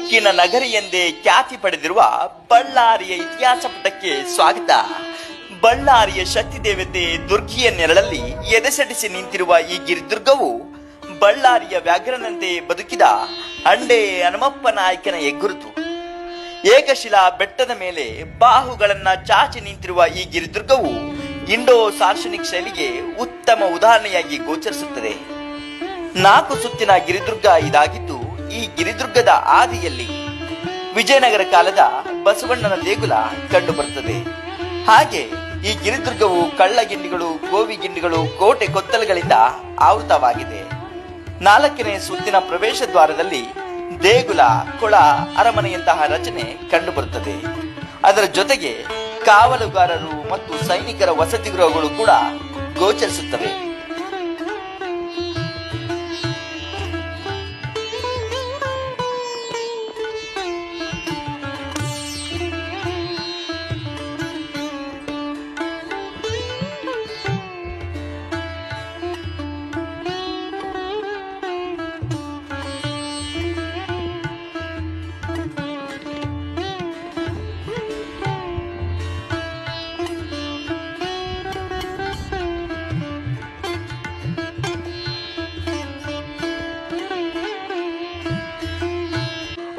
ಉಕ್ಕಿನ ನಗರಿ ಎಂದೇ ಖ್ಯಾತಿ ಪಡೆದಿರುವ ಬಳ್ಳಾರಿಯ ಇತಿಹಾಸ ಪುಟಕ್ಕೆ ಸ್ವಾಗತ. ಬಳ್ಳಾರಿಯ ಶಕ್ತಿ ದೇವತೆ ದುರ್ಗಿಯ ನೆರಳಲ್ಲಿ ಎದೆಸಡಿಸಿ ನಿಂತಿರುವ ಈ ಗಿರಿದುರ್ಗವು ಬಳ್ಳಾರಿಯ ವ್ಯಾಘ್ರನಂತೆ ಬದುಕಿದ ಅಂಡೆ ಹನುಮಪ್ಪ ನಾಯಕನ ಹೆಗ್ಗುರುತು. ಏಕಶಿಲಾ ಬೆಟ್ಟದ ಮೇಲೆ ಬಾಹುಗಳನ್ನ ಚಾಚಿ ನಿಂತಿರುವ ಈ ಗಿರಿದುರ್ಗವು ಇಂಡೋ ಸಾರ್ಶನಿಕ್ ಶೈಲಿಗೆ ಉತ್ತಮ ಉದಾಹರಣೆಯಾಗಿ ಗೋಚರಿಸುತ್ತದೆ. 4 ಸುತ್ತಿನ ಗಿರಿದುರ್ಗ ಇದಾಗಿದ್ದು, ಈ ಗಿರಿದುರ್ಗದ ಆದಿಯಲ್ಲಿ ವಿಜಯನಗರ ಕಾಲದ ಬಸವಣ್ಣನ ದೇಗುಲ ಕಂಡು ಬರುತ್ತದೆ. ಹಾಗೆ ಈ ಗಿರಿದುರ್ಗವು ಕಳ್ಳಗಿಂಡಿಗಳು, ಗೋವಿಗಿಂಡಿಗಳು, ಕೋಟೆ ಕೊತ್ತಲಗಳಿಂದ ಆವೃತವಾಗಿದೆ. 4ನೇ ಸುತ್ತಿನ ಪ್ರವೇಶ ದ್ವಾರದಲ್ಲಿ ದೇಗುಲ, ಕೊಳ, ಅರಮನೆಯಂತಹ ರಚನೆ ಕಂಡು ಬರುತ್ತದೆ. ಅದರ ಜೊತೆಗೆ ಕಾವಲುಗಾರರು ಮತ್ತು ಸೈನಿಕರ ವಸತಿ ಗೃಹಗಳು ಕೂಡ ಗೋಚರಿಸುತ್ತವೆ.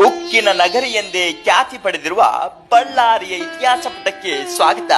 ಉಕ್ಕಿನ ನಗರಿ ಎಂದೇ ಖ್ಯಾತಿ ಪಡೆದಿರುವ ಬಳ್ಳಾರಿಯ ಇತಿಹಾಸ ಪುಟಕ್ಕೆ ಸ್ವಾಗತ.